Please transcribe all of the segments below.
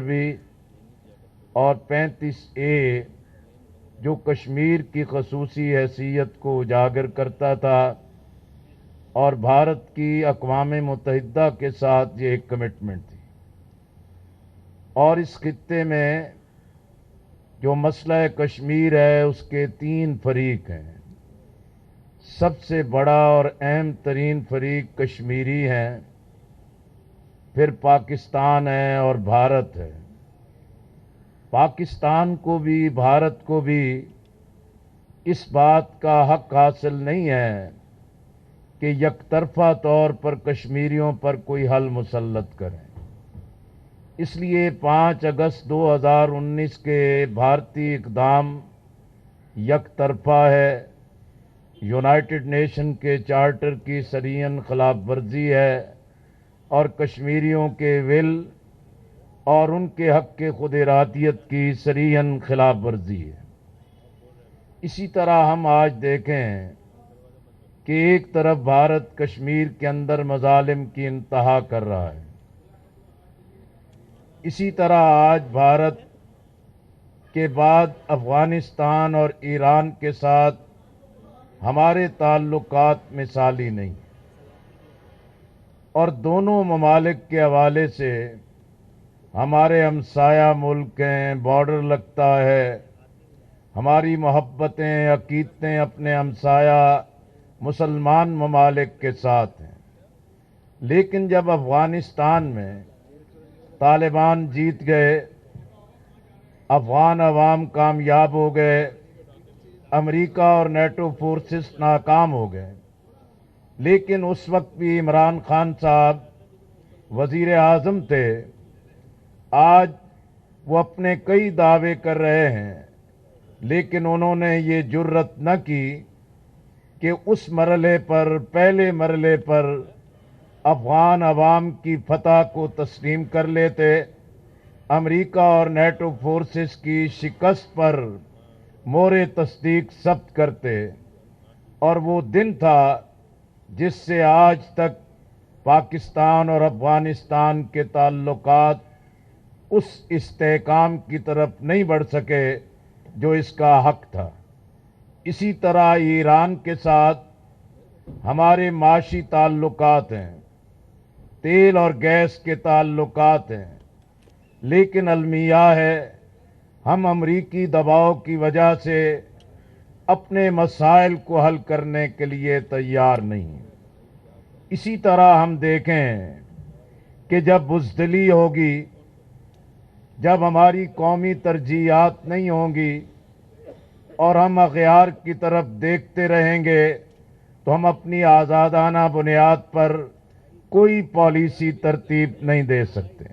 98 اور 35A جو کشمیر کی خصوصی حیثیت کو اجاگر کرتا تھا، اور بھارت کی اقوام متحدہ کے ساتھ یہ ایک کمٹمنٹ تھی۔ اور اس خطے میں جو مسئلہ کشمیر ہے اس کے 3 فریق ہیں۔ سب سے بڑا اور اہم ترین فریق کشمیری ہیں، پھر پاکستان ہے اور بھارت ہے۔ پاکستان کو بھی بھارت کو بھی اس بات کا حق حاصل نہیں ہے کہ یک طرفہ طور پر کشمیریوں پر کوئی حل مسلط کریں۔ اس لیے 5 اگست 2019 کے بھارتی اقدام یک طرفہ ہے، یونائٹڈ نیشن کے چارٹر کی سرین خلاف ورزی ہے، اور کشمیریوں کے ول اور ان کے حق کے خود ارادیت کی سرین خلاف ورزی ہے۔ اسی طرح ہم آج دیکھیں کہ ایک طرف بھارت کشمیر کے اندر مظالم کی انتہا کر رہا ہے، اسی طرح آج بھارت کے بعد افغانستان اور ایران کے ساتھ ہمارے تعلقات مثالی نہیں، اور دونوں ممالک کے حوالے سے ہمارے ہمسایہ ملک ہیں، بارڈر لگتا ہے، ہماری محبتیں عقیدتیں اپنے ہمسایہ مسلمان ممالک کے ساتھ ہیں۔ لیکن جب افغانستان میں طالبان جیت گئے، افغان عوام کامیاب ہو گئے، امریکہ اور نیٹو فورسز ناکام ہو گئے، لیکن اس وقت بھی عمران خان صاحب وزیر اعظم تھے۔ آج وہ اپنے کئی دعوے کر رہے ہیں، لیکن انہوں نے یہ جرأت نہ کی کہ اس مرحلے پر، پہلے مرحلے پر افغان عوام کی فتح کو تسلیم کر لیتے، امریکہ اور نیٹو فورسز کی شکست پر مہر تصدیق ثبت کرتے۔ اور وہ دن تھا جس سے آج تک پاکستان اور افغانستان کے تعلقات اس استحکام کی طرف نہیں بڑھ سکے جو اس کا حق تھا۔ اسی طرح ایران کے ساتھ ہمارے معاشی تعلقات ہیں، تیل اور گیس کے تعلقات ہیں، لیکن المیہ ہے ہم امریکی دباؤ کی وجہ سے اپنے مسائل کو حل کرنے کے لیے تیار نہیں ہیں۔ اسی طرح ہم دیکھیں کہ جب بزدلی ہوگی، جب ہماری قومی ترجیحات نہیں ہوں گی اور ہم اغیار کی طرف دیکھتے رہیں گے، تو ہم اپنی آزادانہ بنیاد پر کوئی پالیسی ترتیب نہیں دے سکتے۔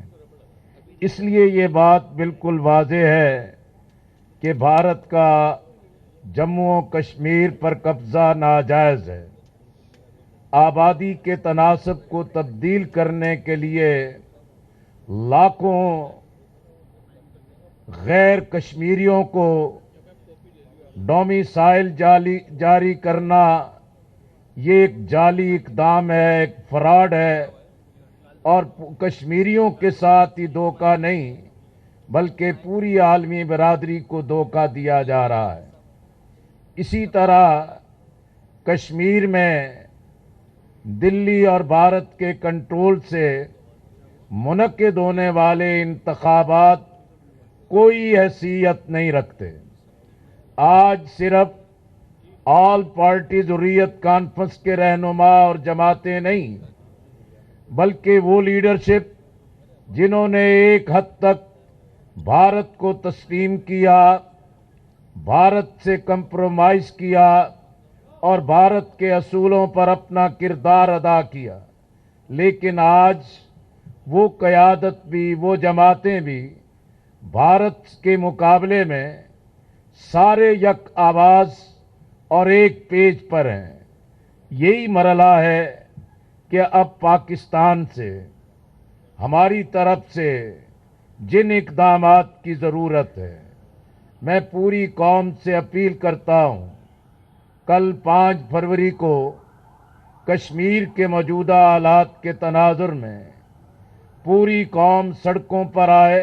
اس لیے یہ بات بالکل واضح ہے کہ بھارت کا جموں و کشمیر پر قبضہ ناجائز ہے۔ آبادی کے تناسب کو تبدیل کرنے کے لیے لاکھوں غیر کشمیریوں کو ڈومیسائل جاری کرنا یہ ایک جعلی اقدام ہے، ایک فراڈ ہے، اور کشمیریوں کے ساتھ ہی دھوکہ نہیں بلکہ پوری عالمی برادری کو دھوکہ دیا جا رہا ہے۔ اسی طرح کشمیر میں دلی اور بھارت کے کنٹرول سے منعقد ہونے والے انتخابات کوئی حیثیت نہیں رکھتے۔ آج صرف آل پارٹیز حریت کانفرنس کے رہنما اور جماعتیں نہیں، بلکہ وہ لیڈرشپ جنہوں نے ایک حد تک بھارت کو تسلیم کیا، بھارت سے کمپرومائز کیا اور بھارت کے اصولوں پر اپنا کردار ادا کیا، لیکن آج وہ قیادت بھی، وہ جماعتیں بھی بھارت کے مقابلے میں سارے یک آواز اور ایک پیج پر ہیں۔ یہی مرحلہ ہے کہ اب پاکستان سے، ہماری طرف سے جن اقدامات کی ضرورت ہے، میں پوری قوم سے اپیل کرتا ہوں، کل 5 فروری کو کشمیر کے موجودہ حالات کے تناظر میں پوری قوم سڑکوں پر آئے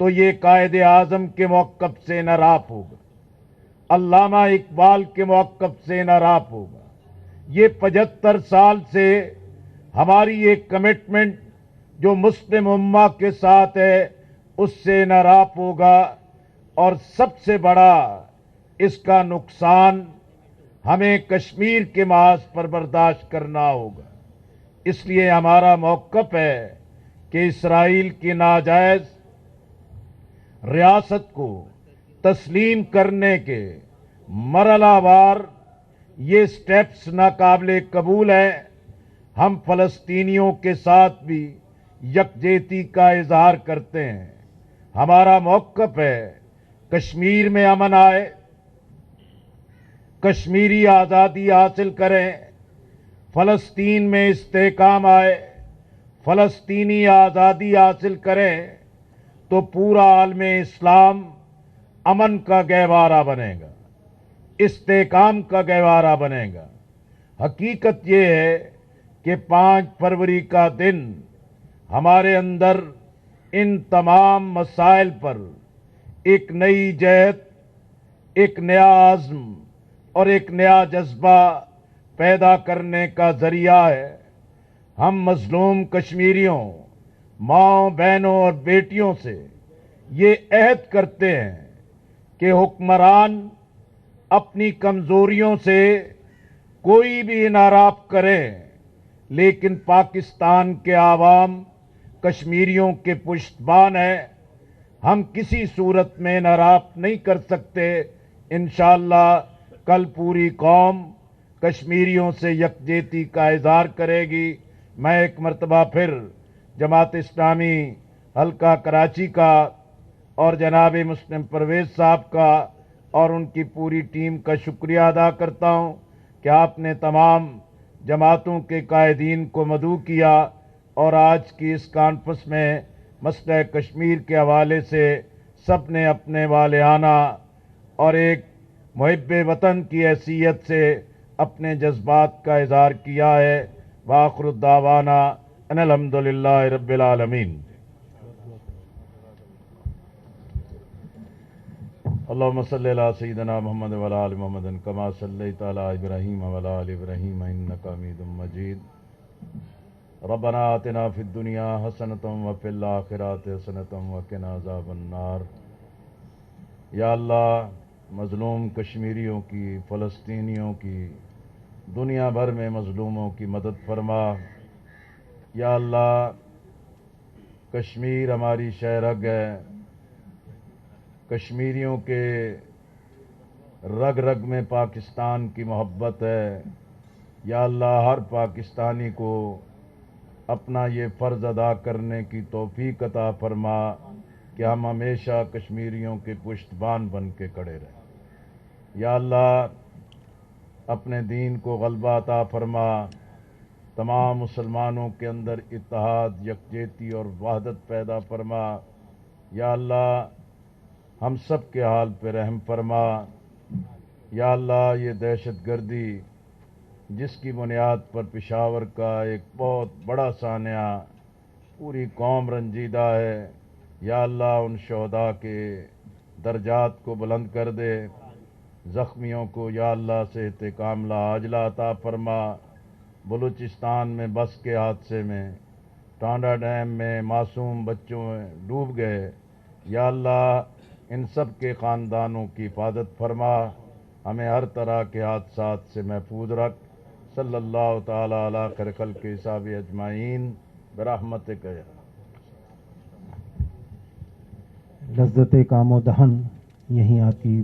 تو یہ قائد اعظم کے موقف سے ناراف ہوگا, علامہ اقبال کے موقف سے ناراف ہوگا. یہ 75 سال سے ہماری ایک کمٹمنٹ جو مسلم امہ کے ساتھ ہے اس سے ناراف ہوگا, اور سب سے بڑا اس کا نقصان ہمیں کشمیر کے محاذ پر برداشت کرنا ہوگا. اس لیے ہمارا موقف ہے کہ اسرائیل کی ناجائز ریاست کو تسلیم کرنے کے مرحلہ وار یہ سٹیپس ناقابل قبول ہیں. ہم فلسطینیوں کے ساتھ بھی یکجہتی کا اظہار کرتے ہیں. ہمارا موقف ہے کشمیر میں امن آئے, کشمیری آزادی حاصل کریں, فلسطین میں استحکام آئے, فلسطینی آزادی حاصل کریں تو پورا عالم اسلام امن کا گہوارہ بنے گا, استحکام کا گہوارہ بنے گا. حقیقت یہ ہے کہ 5 فروری کا دن ہمارے اندر ان تمام مسائل پر ایک نئی جہت, ایک نیا عزم اور ایک نیا جذبہ پیدا کرنے کا ذریعہ ہے. ہم مظلوم کشمیریوں, ماؤں بہنوں اور بیٹیوں سے یہ عہد کرتے ہیں کہ حکمران اپنی کمزوریوں سے کوئی بھی انحراف کرے, لیکن پاکستان کے عوام کشمیریوں کے پشتبان ہیں. ہم کسی صورت میں انحراف نہیں کر سکتے. انشاءاللہ کل پوری قوم کشمیریوں سے یکجہتی کا اظہار کرے گی. میں ایک مرتبہ پھر جماعت اسلامی حلقہ کراچی کا اور جناب مسلم پرویز صاحب کا اور ان کی پوری ٹیم کا شکریہ ادا کرتا ہوں کہ آپ نے تمام جماعتوں کے قائدین کو مدعو کیا, اور آج کی اس کانفرنس میں مسئلہ کشمیر کے حوالے سے سب نے اپنے والہانہ اور ایک محب وطن کی حیثیت سے اپنے جذبات کا اظہار کیا ہے. وآخر الدعوانا ان الحمدللہ رب العالمین. اللہم صلی علی سیدنا محمد وعلی آل محمد کما صلیت علی ابراہیم وعلی آل ابراہیم انک حمید مجید. ربنا آتنا فی الدنیا حسنۃ وفی الآخرۃ حسنۃ وقنا عذاب النار. یا اللہ, مظلوم کشمیریوں کی, فلسطینیوں کی, دنیا بھر میں مظلوموں کی مدد فرما. یا اللہ, کشمیر ہماری شہرگ ہے, کشمیریوں کے رگ رگ میں پاکستان کی محبت ہے. یا اللہ, ہر پاکستانی کو اپنا یہ فرض ادا کرنے کی توفیق عطا فرما کہ ہم ہمیشہ کشمیریوں کے پشتبان بن کے کھڑے رہیں. یا اللہ, اپنے دین کو غلبہ عطا فرما, تمام مسلمانوں کے اندر اتحاد, یکجہتی اور وحدت پیدا فرما. یا اللہ, ہم سب کے حال پہ رحم فرما. یا اللہ, یہ دہشت گردی جس کی بنیاد پر پشاور کا ایک بہت بڑا سانحہ پوری قوم رنجیدہ ہے, یا اللہ ان شہداء کے درجات کو بلند کر دے. زخمیوں کو یا اللہ صحت کاملہ عاجلہ عطا فرما. بلوچستان میں بس کے حادثے میں ٹانڈا ڈیم میں معصوم بچوں ڈوب گئے, یا اللہ ان سب کے خاندانوں کی حفاظت فرما. ہمیں ہر طرح کے حادثات سے محفوظ رکھ. صلی اللہ تعالی علی خیر خلق حساب اجمعین برحمتک. لذت کام و دہن یہیں آپ کی